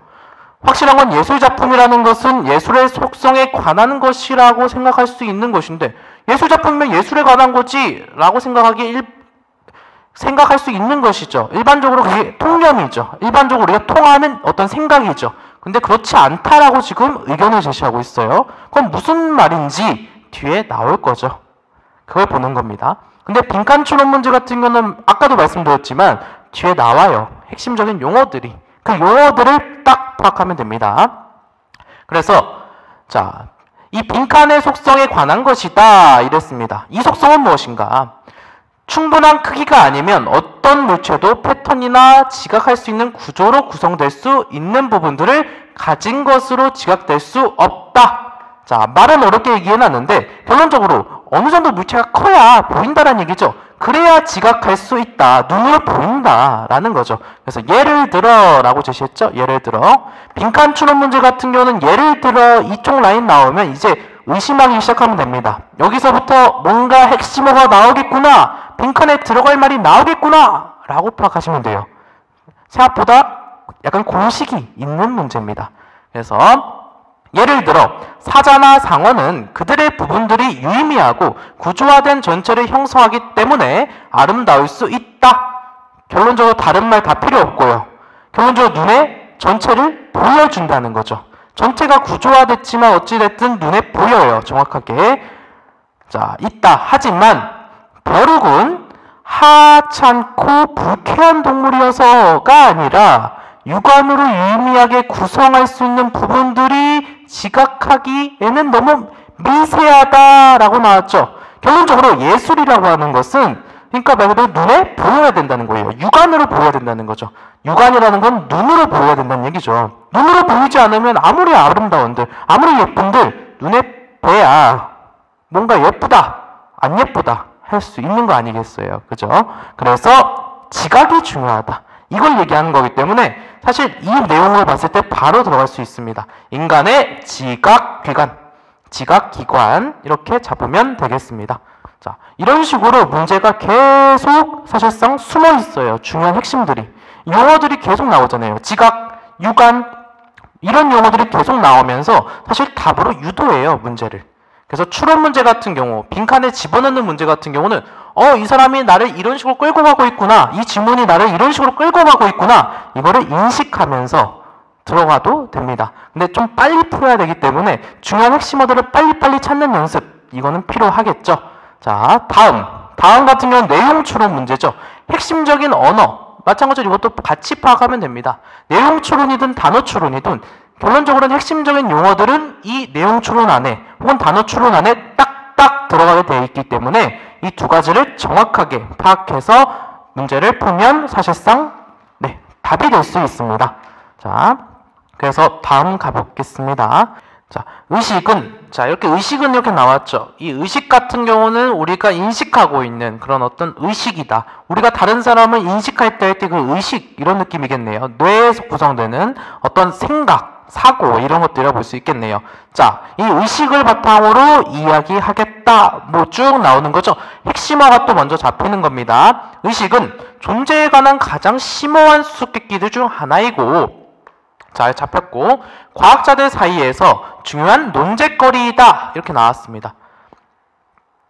확실한 건 예술작품이라는 것은 예술의 속성에 관한 것이라고 생각할 수 있는 것인데, 예술작품이면 예술에 관한 거지 라고 생각할 수 있는 것이죠. 일반적으로 그게 통념이죠. 일반적으로 우리가 통하는 어떤 생각이죠. 근데 그렇지 않다라고 지금 의견을 제시하고 있어요. 그럼 무슨 말인지 뒤에 나올 거죠. 그걸 보는 겁니다. 근데 빈칸 추론 문제 같은 경우는 아까도 말씀드렸지만 뒤에 나와요. 핵심적인 용어들이. 그 용어들을 딱 파악하면 됩니다. 그래서 자, 이 빈칸의 속성에 관한 것이다 이랬습니다. 이 속성은 무엇인가? 충분한 크기가 아니면 어떤 물체도 패턴이나 지각할 수 있는 구조로 구성될 수 있는 부분들을 가진 것으로 지각될 수 없다. 자, 말은 어렵게 얘기해놨는데 결론적으로 어느 정도 물체가 커야 보인다라는 얘기죠. 그래야 지각할 수 있다. 눈으로 보인다라는 거죠. 그래서 예를 들어 라고 제시했죠. 예를 들어 빈칸 추론 문제 같은 경우는 예를 들어 이쪽 라인 나오면 이제 의심하기 시작하면 됩니다. 여기서부터 뭔가 핵심어가 나오겠구나. 빈칸에 들어갈 말이 나오겠구나 라고 파악하시면 돼요. 생각보다 약간 공식이 있는 문제입니다. 그래서 예를 들어 사자나 상어는 그들의 부분들이 유의미하고 구조화된 전체를 형성하기 때문에 아름다울 수 있다. 결론적으로 다른 말 다 필요 없고요. 결론적으로 눈에 전체를 보여준다는 거죠. 전체가 구조화됐지만 어찌됐든 눈에 보여요. 정확하게. 자, 있다. 하지만 벼룩은 하찮고 불쾌한 동물이어서가 아니라 육안으로 유의미하게 구성할 수 있는 부분들이 지각하기에는 너무 미세하다라고 나왔죠. 결론적으로 예술이라고 하는 것은 그러니까 말 그대로 눈에 보여야 된다는 거예요. 육안으로 보여야 된다는 거죠. 육안이라는 건 눈으로 보여야 된다는 얘기죠. 눈으로 보이지 않으면 아무리 아름다운들, 아무리 예쁜들 눈에 뵈야 뭔가 예쁘다, 안 예쁘다 할 수 있는 거 아니겠어요. 그죠? 그래서 지각이 중요하다. 이걸 얘기하는 거기 때문에 사실 이 내용을 봤을 때 바로 들어갈 수 있습니다. 인간의 지각기관, 지각기관 이렇게 잡으면 되겠습니다. 자, 이런 식으로 문제가 계속 사실상 숨어 있어요. 중요한 핵심들이. 용어들이 계속 나오잖아요. 지각, 육안 이런 용어들이 계속 나오면서 사실 답으로 유도해요. 문제를. 그래서 추론 문제 같은 경우, 빈칸에 집어넣는 문제 같은 경우는 이 사람이 나를 이런 식으로 끌고 가고 있구나. 이 지문이 나를 이런 식으로 끌고 가고 있구나. 이거를 인식하면서 들어가도 됩니다. 근데 좀 빨리 풀어야 되기 때문에 중요한 핵심어들을 빨리빨리 찾는 연습. 이거는 필요하겠죠. 자, 다음 같은 경우는 내용 추론 문제죠. 핵심적인 언어. 마찬가지로 이것도 같이 파악하면 됩니다. 내용 추론이든 단어 추론이든 결론적으로는 핵심적인 용어들은 이 내용 추론 안에 혹은 단어 추론 안에 딱딱 들어가게 되어 있기 때문에 이 두 가지를 정확하게 파악해서 문제를 풀면 사실상 답이 될 수 있습니다. 자, 그래서 다음 가보겠습니다. 자, 의식은 이렇게 의식은 이렇게 나왔죠. 이 의식 같은 경우는 우리가 인식하고 있는 그런 어떤 의식이다. 우리가 다른 사람을 인식할 때 그 의식 이런 느낌이겠네요. 뇌에서 구성되는 어떤 생각, 사고 이런 것들이라 볼 수 있겠네요. 자, 이 의식을 바탕으로 이야기하겠다. 뭐 쭉 나오는 거죠. 핵심어가 또 먼저 잡히는 겁니다. 의식은 존재에 관한 가장 심오한 수수께끼들 중 하나이고 잘 잡혔고 과학자들 사이에서 중요한 논쟁거리이다. 이렇게 나왔습니다.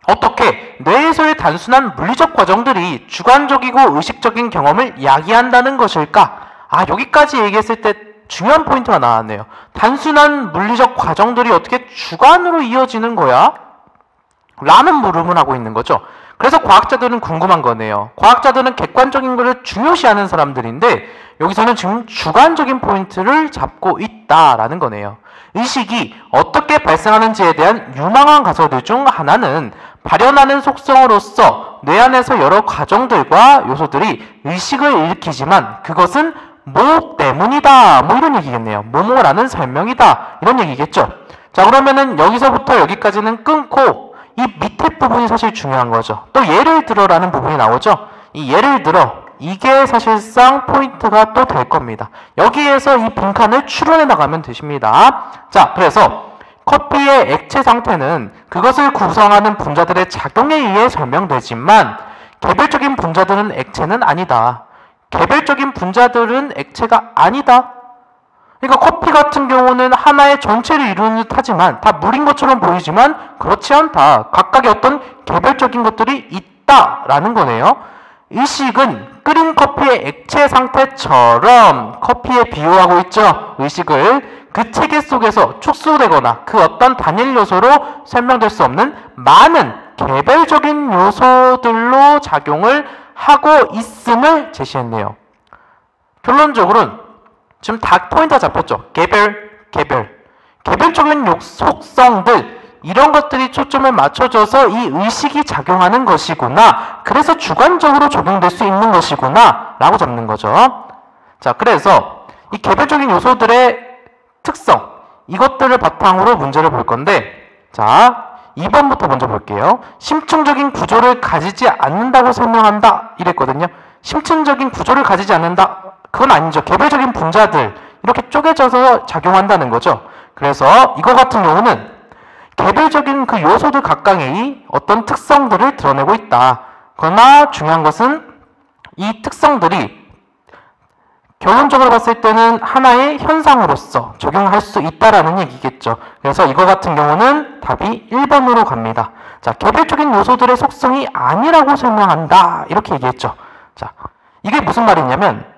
어떻게 뇌에서의 단순한 물리적 과정들이 주관적이고 의식적인 경험을 야기한다는 것일까? 여기까지 얘기했을 때 중요한 포인트가 나왔네요. 단순한 물리적 과정들이 어떻게 주관으로 이어지는 거야? 라는 물음을 하고 있는 거죠. 그래서 과학자들은 궁금한 거네요. 과학자들은 객관적인 것을 중요시하는 사람들인데 여기서는 지금 주관적인 포인트를 잡고 있다라는 거네요. 의식이 어떻게 발생하는지에 대한 유망한 가설들 중 하나는 발현하는 속성으로서 뇌 안에서 여러 과정들과 요소들이 의식을 일으키지만 그것은 뭐 때문이다, 뭐 이런 얘기겠네요. 뭐뭐라는 설명이다, 이런 얘기겠죠. 자, 그러면은 여기서부터 여기까지는 끊고 이 밑에 부분이 사실 중요한 거죠. 또 예를 들어라는 부분이 나오죠. 이 예를 들어, 이게 사실상 포인트가 또 될 겁니다. 여기에서 이 빈칸을 추론해 나가면 되십니다. 자, 그래서 커피의 액체 상태는 그것을 구성하는 분자들의 작용에 의해 설명되지만 개별적인 분자들은 액체는 아니다. 개별적인 분자들은 액체가 아니다. 그러니까 커피 같은 경우는 하나의 전체를 이루는 듯 하지만 다 물인 것처럼 보이지만 그렇지 않다. 각각의 어떤 개별적인 것들이 있다라는 거네요. 의식은 끓인 커피의 액체 상태처럼 커피에 비유하고 있죠. 의식을 그 체계 속에서 축소되거나 그 어떤 단일 요소로 설명될 수 없는 많은 개별적인 요소들로 작용을 하고 있음을 제시했네요. 결론적으로는 지금 다 포인트가 잡혔죠. 개별적인 속성들, 이런 것들이 초점을 맞춰져서 이 의식이 작용하는 것이구나. 그래서 주관적으로 적용될 수 있는 것이구나 라고 잡는 거죠. 자, 그래서 이 개별적인 요소들의 특성, 이것들을 바탕으로 문제를 볼 건데, 자, 2번부터 먼저 볼게요. 심층적인 구조를 가지지 않는다고 설명한다 이랬거든요. 심층적인 구조를 가지지 않는다, 그건 아니죠. 개별적인 분자들 이렇게 쪼개져서 작용한다는 거죠. 그래서 이거 같은 경우는 개별적인 그 요소들 각각의 어떤 특성들을 드러내고 있다. 그러나 중요한 것은 이 특성들이 결론적으로 봤을 때는 하나의 현상으로서 적용할 수 있다라는 얘기겠죠. 그래서 이거 같은 경우는 답이 1번으로 갑니다. 자, 개별적인 요소들의 속성이 아니라고 설명한다. 이렇게 얘기했죠. 자, 이게 무슨 말이냐면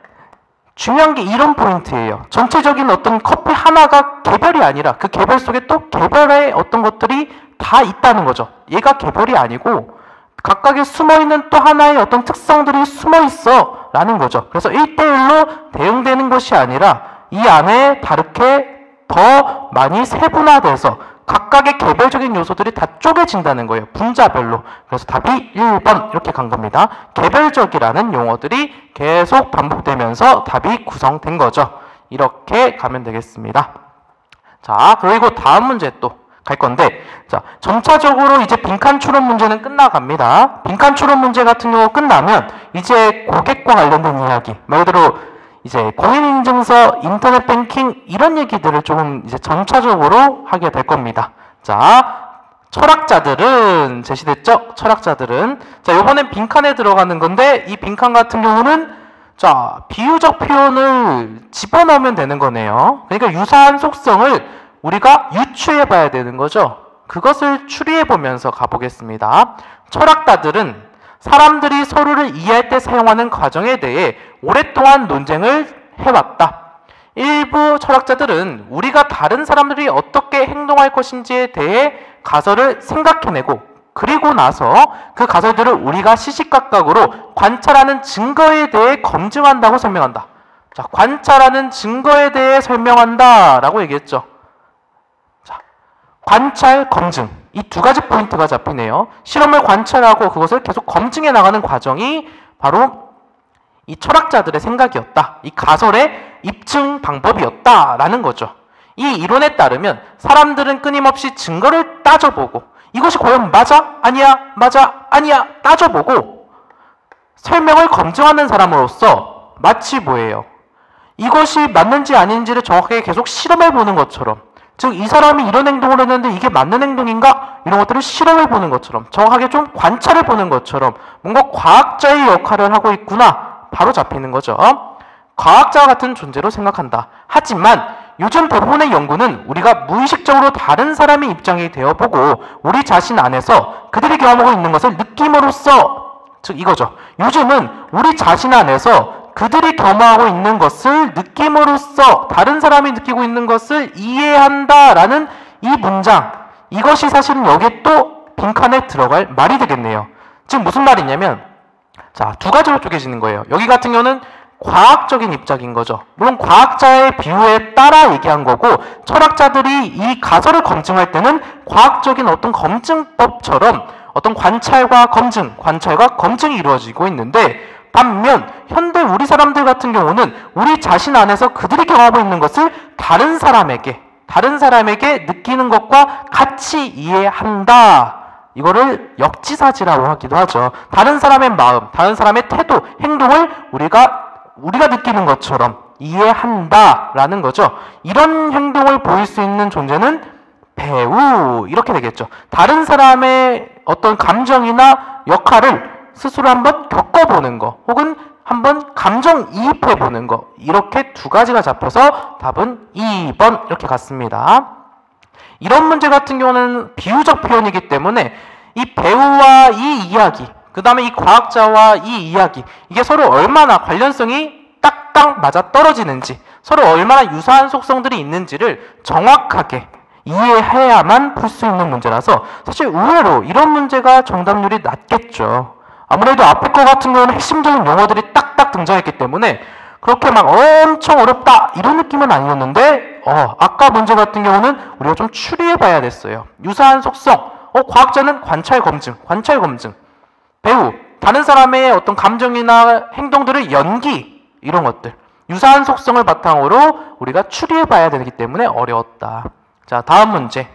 중요한 게 이런 포인트예요. 전체적인 어떤 커피 하나가 개별이 아니라 그 개별 속에 또 개별의 어떤 것들이 다 있다는 거죠. 얘가 개별이 아니고 각각의 숨어있는 또 하나의 어떤 특성들이 숨어있어 라는 거죠. 그래서 1대1로 대응되는 것이 아니라 이 안에 다르게 더 많이 세분화돼서 각각의 개별적인 요소들이 다 쪼개진다는 거예요. 분자별로. 그래서 답이 1번 이렇게 간 겁니다. 개별적이라는 용어들이 계속 반복되면서 답이 구성된 거죠. 이렇게 가면 되겠습니다. 자, 그리고 다음 문제 또 갈 건데, 자, 점차적으로 이제 빈칸 추론 문제는 끝나갑니다. 빈칸 추론 문제 같은 경우 끝나면 이제 고객과 관련된 이야기, 말 그대로 이제 공인인증서, 인터넷 뱅킹 이런 얘기들을 조금 이제 점차적으로 하게 될 겁니다. 자, 철학자들은 제시됐죠? 철학자들은 자, 요번엔 빈칸에 들어가는 건데 이 빈칸 같은 경우는 자, 비유적 표현을 집어넣으면 되는 거네요. 그러니까 유사한 속성을 우리가 유추해 봐야 되는 거죠. 그것을 추리해 보면서 가보겠습니다. 철학가들은 사람들이 서로를 이해할 때 사용하는 과정에 대해 오랫동안 논쟁을 해왔다. 일부 철학자들은 우리가 다른 사람들이 어떻게 행동할 것인지에 대해 가설을 생각해내고 그리고 나서 그 가설들을 우리가 시시각각으로 관찰하는 증거에 대해 검증한다고 설명한다. 자, 관찰하는 증거에 대해 설명한다 라고 얘기했죠. 관찰, 검증 이 두 가지 포인트가 잡히네요. 실험을 관찰하고 그것을 계속 검증해 나가는 과정이 바로 이 철학자들의 생각이었다. 이 가설의 입증 방법이었다라는 거죠. 이 이론에 따르면 사람들은 끊임없이 증거를 따져보고 이것이 과연 맞아? 아니야? 맞아? 아니야? 따져보고 설명을 검증하는 사람으로서 마치 뭐예요? 이것이 맞는지 아닌지를 정확하게 계속 실험해보는 것처럼, 즉 이 사람이 이런 행동을 했는데 이게 맞는 행동인가? 이런 것들을 실험해보는 것처럼 정확하게 좀 관찰해보는 것처럼 뭔가 과학자의 역할을 하고 있구나 바로 잡히는 거죠. 과학자 같은 존재로 생각한다. 하지만 요즘 대부분의 연구는 우리가 무의식적으로 다른 사람의 입장이 되어보고 우리 자신 안에서 그들이 경험하고 있는 것을 느낌으로써, 즉 이거죠. 요즘은 우리 자신 안에서 그들이 경험하고 있는 것을 느낌으로써 다른 사람이 느끼고 있는 것을 이해한다라는 이 문장, 이것이 사실은 여기에 또 빈칸에 들어갈 말이 되겠네요. 지금 무슨 말이냐면 자, 두 가지로 쪼개지는 거예요. 여기 같은 경우는 과학적인 입장인 거죠. 물론 과학자의 비유에 따라 얘기한 거고 철학자들이 이 가설을 검증할 때는 과학적인 어떤 검증법처럼 어떤 관찰과 검증이 이루어지고 있는데 반면 현대 우리 사람들 같은 경우는 우리 자신 안에서 그들이 경험하고 있는 것을 다른 사람에게 느끼는 것과 같이 이해한다. 이거를 역지사지라고 하기도 하죠. 다른 사람의 마음, 다른 사람의 태도, 행동을 우리가 느끼는 것처럼 이해한다라는 거죠. 이런 행동을 보일 수 있는 존재는 배우 이렇게 되겠죠. 다른 사람의 어떤 감정이나 역할을 스스로 한번 겪어보는 거 혹은 한번 감정이입해보는 거 이렇게 두 가지가 잡혀서 답은 2번 이렇게 갔습니다. 이런 문제 같은 경우는 비유적 표현이기 때문에 이 배우와 이 이야기 그 다음에 이 과학자와 이 이야기 이게 서로 얼마나 관련성이 딱딱 맞아 떨어지는지 서로 얼마나 유사한 속성들이 있는지를 정확하게 이해해야만 풀 수 있는 문제라서 사실 의외로 이런 문제가 정답률이 낮겠죠. 아무래도 앞에 거 같은 경우는 핵심적인 용어들이 딱딱 등장했기 때문에 그렇게 막 엄청 어렵다 이런 느낌은 아니었는데 아까 문제 같은 경우는 우리가 좀 추리해 봐야 됐어요. 유사한 속성 과학자는 관찰 검증 배우 다른 사람의 어떤 감정이나 행동들을 연기 이런 것들 유사한 속성을 바탕으로 우리가 추리해 봐야 되기 때문에 어려웠다. 자, 다음 문제.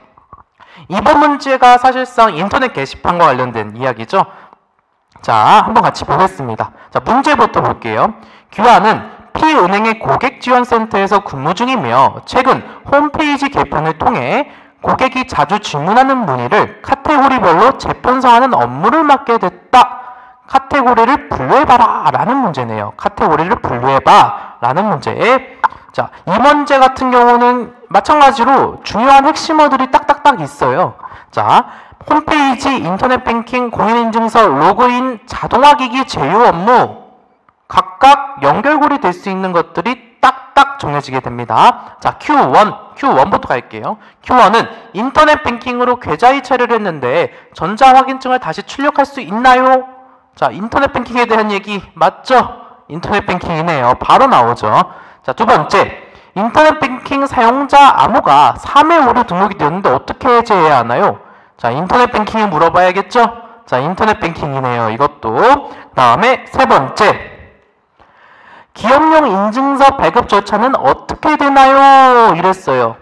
이번 문제가 사실상 인터넷 게시판과 관련된 이야기죠. 자, 한번 같이 보겠습니다. 자, 문제부터 볼게요. 규환은 P은행의 고객지원센터에서 근무 중이며 최근 홈페이지 개편을 통해 고객이 자주 질문하는 문의를 카테고리별로 재편성하는 업무를 맡게 됐다. 카테고리를 분류해봐라 라는 문제네요. 카테고리를 분류해봐 라는 문제. 자, 이 문제 같은 경우는 마찬가지로 중요한 핵심어들이 딱딱딱 있어요. 자, 홈페이지, 인터넷 뱅킹, 공인인증서, 로그인, 자동화기기 제휴 업무 각각 연결고리 될 수 있는 것들이 딱딱 정해지게 됩니다. 자, Q1부터 갈게요. Q1은 인터넷 뱅킹으로 계좌 이체를 했는데 전자확인증을 다시 출력할 수 있나요? 자, 인터넷 뱅킹에 대한 얘기 맞죠? 인터넷 뱅킹이네요. 바로 나오죠. 자, 두 번째. 인터넷 뱅킹 사용자 암호가 3회 오류 등록이 되었는데 어떻게 해제해야 하나요? 자, 인터넷 뱅킹에 물어봐야겠죠? 자, 인터넷 뱅킹이네요. 이것도. 다음에 세 번째. 기업용 인증서 발급 절차는 어떻게 되나요? 이랬어요.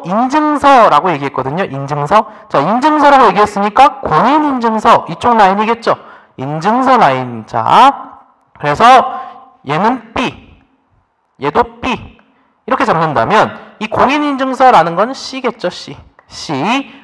인증서라고 얘기했거든요. 인증서. 자, 인증서라고 얘기했으니까 공인인증서 이쪽 라인이겠죠. 인증서 라인. 자, 그래서 얘는 B, 얘도 B 이렇게 잡는다면 이 공인인증서라는 건 C겠죠. C.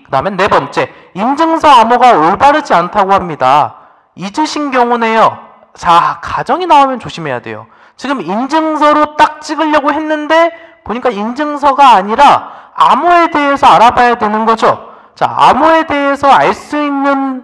그 다음에 네 번째. 인증서 암호가 올바르지 않다고 합니다. 잊으신 경우네요. 자, 가정이 나오면 조심해야 돼요. 지금 인증서로 딱 찍으려고 했는데 보니까 인증서가 아니라 암호에 대해서 알아봐야 되는 거죠. 자, 암호에 대해서 알 수 있는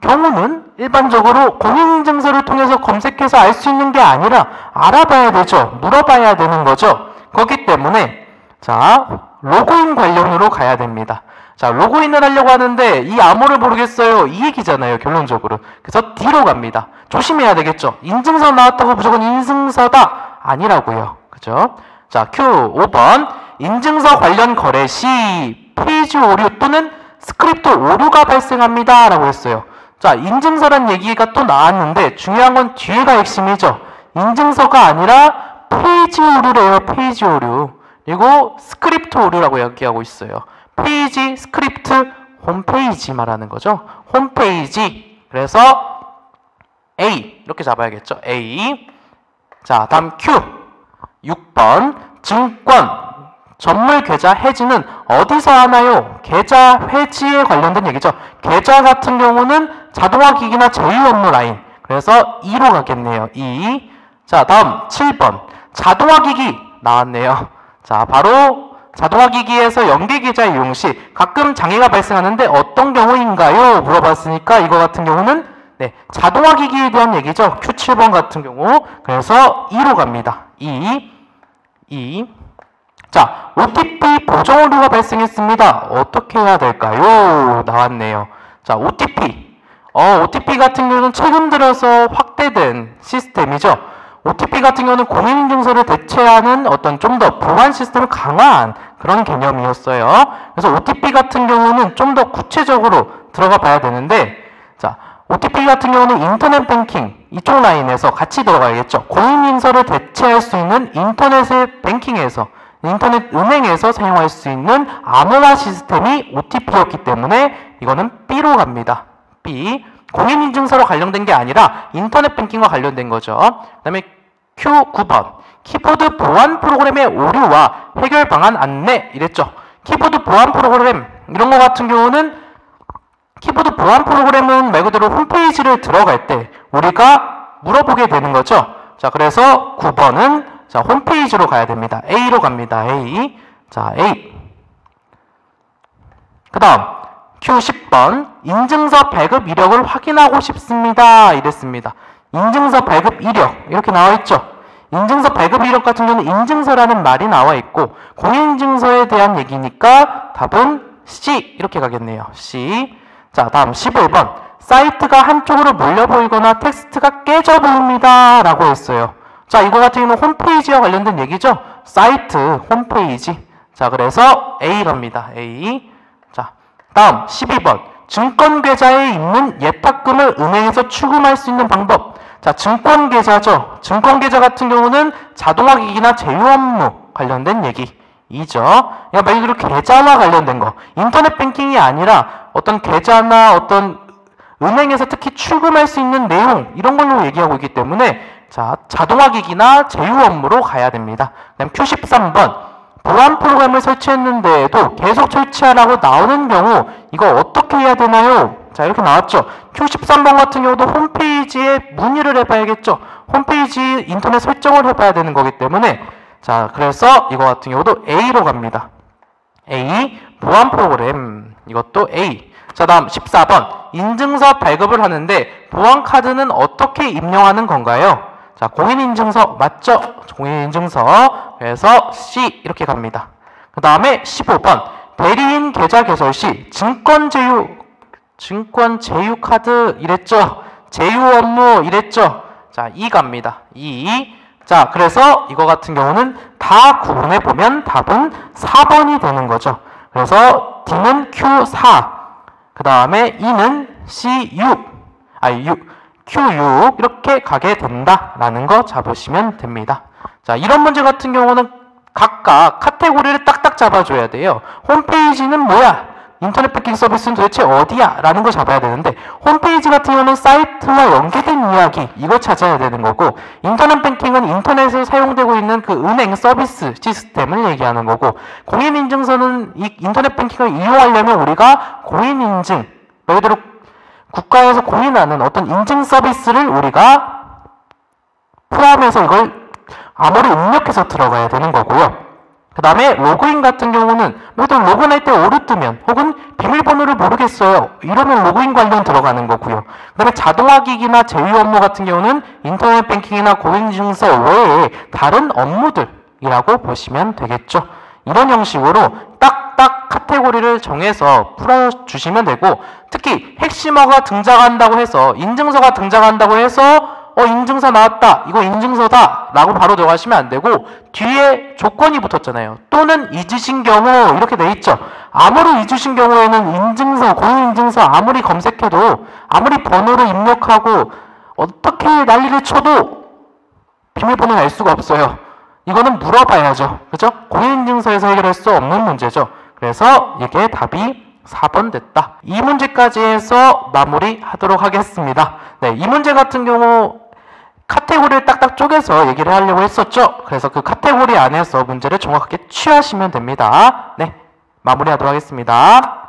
경우는 일반적으로 공인인증서를 통해서 검색해서 알 수 있는 게 아니라 알아봐야 되죠. 물어봐야 되는 거죠. 그렇기 때문에 자, 로그인 관련으로 가야 됩니다. 자, 로그인을 하려고 하는데 이 암호를 모르겠어요. 이 얘기잖아요, 결론적으로. 그래서 D로 갑니다. 조심해야 되겠죠. 인증서 나왔다고 무조건 인증서다 아니라고요. 그죠? 자, Q 5번. 인증서 관련 거래 시 페이지 오류 또는 스크립트 오류가 발생합니다 라고 했어요. 자, 인증서란 얘기가 또 나왔는데 중요한 건 뒤에가 핵심이죠. 인증서가 아니라 페이지 오류래요. 페이지 오류. 그리고 스크립트 오류라고 얘기하고 있어요. 페이지, 스크립트, 홈페이지 말하는 거죠. 홈페이지. 그래서 A 이렇게 잡아야겠죠. A. 자, 다음 Q 6번. 증권 전물 계좌 해지는 어디서 하나요? 계좌 해지에 관련된 얘기죠. 계좌 같은 경우는 자동화기기나 제휴 업무 라인. 그래서 2로 가겠네요. 2. 자, 다음 7번. 자동화기기 나왔네요. 자, 바로 자동화기기에서 연계계좌 이용 시 가끔 장애가 발생하는데 어떤 경우인가요? 물어봤으니까 이거 같은 경우는 네, 자동화기기에 대한 얘기죠. Q7번 같은 경우. 그래서 2로 갑니다. 2. 자, OTP 보정 오류가 발생했습니다. 어떻게 해야 될까요? 나왔네요. 자, OTP. OTP 같은 경우는 최근 들어서 확대된 시스템이죠. OTP 같은 경우는 공인인증서를 대체하는 어떤 좀 더 보안 시스템을 강화한 그런 개념이었어요. 그래서 OTP 같은 경우는 좀 더 구체적으로 들어가 봐야 되는데, 자, OTP 같은 경우는 인터넷 뱅킹 이쪽 라인에서 같이 들어가야겠죠. 공인인증서를 대체할 수 있는 인터넷의 뱅킹에서, 인터넷 은행에서 사용할 수 있는 암호화 시스템이 OTP였기 때문에 이거는 B로 갑니다. B. 공인인증서로 관련된 게 아니라 인터넷 뱅킹과 관련된 거죠. 그 다음에 Q 9번. 키보드 보안 프로그램의 오류와 해결 방안 안내 이랬죠. 키보드 보안 프로그램 이런 거 같은 경우는 키보드 보안 프로그램은 말 그대로 홈페이지를 들어갈 때 우리가 물어보게 되는 거죠. 자, 그래서 9번은 자, 홈페이지로 가야 됩니다. A로 갑니다. A. 자, A. 그 다음 Q 10번. 인증서 발급 이력을 확인하고 싶습니다. 이랬습니다. 인증서 발급 이력 이렇게 나와 있죠. 인증서 발급 이력 같은 경우는 인증서라는 말이 나와 있고 공인인증서에 대한 얘기니까 답은 C 이렇게 가겠네요. C. 자, 다음 11번. 사이트가 한쪽으로 몰려 보이거나 텍스트가 깨져 보입니다. 라고 했어요. 자, 이거 같은 경우는 홈페이지와 관련된 얘기죠. 사이트, 홈페이지. 자, 그래서 A 갑니다. A. 자, 다음 12번. 증권계좌에 있는 예탁금을 은행에서 추금할 수 있는 방법. 자, 증권계좌죠. 증권계좌 같은 경우는 자동화기기나 제휴 업무 관련된 얘기이죠. 말 그대로 계좌와 관련된 거. 인터넷 뱅킹이 아니라 어떤 계좌나 어떤 은행에서 특히 출금할 수 있는 내용 이런 걸로 얘기하고 있기 때문에 자, 자동화기기나 제휴 업무로 가야 됩니다. 그다음 Q13번. 보안 프로그램을 설치했는데도 계속 설치하라고 나오는 경우 이거 어떻게 해야 되나요? 자, 이렇게 나왔죠. Q13번 같은 경우도 홈페이지에 문의를 해봐야겠죠. 홈페이지 인터넷 설정을 해봐야 되는 거기 때문에 자, 그래서 이거 같은 경우도 A로 갑니다. A. 보안 프로그램 이것도 A. 자, 다음 14번. 인증서 발급을 하는데 보안카드는 어떻게 입력하는 건가요? 자, 공인인증서 맞죠? 공인인증서. 그래서 C 이렇게 갑니다. 그 다음에 15번. 대리인 계좌 개설 시 증권 제휴 카드 이랬죠? 제휴 업무 이랬죠? 자, 2 갑니다. 2. 자, 그래서 이거 같은 경우는 다 구분해 보면 답은 4번이 되는 거죠. 그래서 D는 Q4. 그 다음에 E는 C6. Q6 이렇게 가게 된다라는 거 잡으시면 됩니다. 자, 이런 문제 같은 경우는 각각 카테고리를 딱딱 잡아줘야 돼요. 홈페이지는 뭐야? 인터넷 뱅킹 서비스는 도대체 어디야? 라는 거 잡아야 되는데 홈페이지 같은 경우는 사이트와 연계된 이야기 이거 찾아야 되는 거고 인터넷 뱅킹은 인터넷에 사용되고 있는 그 은행 서비스 시스템을 얘기하는 거고 공인인증서는 이 인터넷 뱅킹을 이용하려면 우리가 공인인증 말 그대로 국가에서 공인하는 어떤 인증 서비스를 우리가 포함해서 이걸 암호를 입력해서 들어가야 되는 거고요. 그 다음에 로그인 같은 경우는 모두 로그인할 때 오류 뜨면 혹은 비밀번호를 모르겠어요. 이러면 로그인 관련 들어가는 거고요. 그 다음에 자동화기기나 제휴 업무 같은 경우는 인터넷 뱅킹이나 공인인증서 외에 다른 업무들이라고 보시면 되겠죠. 이런 형식으로 딱딱 카테고리를 정해서 풀어주시면 되고 특히 핵심어가 등장한다고 해서 인증서가 등장한다고 해서 인증서 나왔다. 이거 인증서다. 라고 바로 들어가시면 안 되고 뒤에 조건이 붙었잖아요. 또는 잊으신 경우 이렇게 돼 있죠. 아무리 잊으신 경우에는 인증서, 공인인증서 아무리 검색해도 아무리 번호를 입력하고 어떻게 난리를 쳐도 비밀번호를 알 수가 없어요. 이거는 물어봐야죠. 그죠? 공인인증서에서 해결할 수 없는 문제죠. 그래서 이게 답이 4번 됐다. 이 문제까지 해서 마무리하도록 하겠습니다. 네, 이 문제 같은 경우 카테고리를 딱딱 쪼개서 얘기를 하려고 했었죠. 그래서 그 카테고리 안에서 문제를 정확하게 취하시면 됩니다. 네, 마무리하도록 하겠습니다.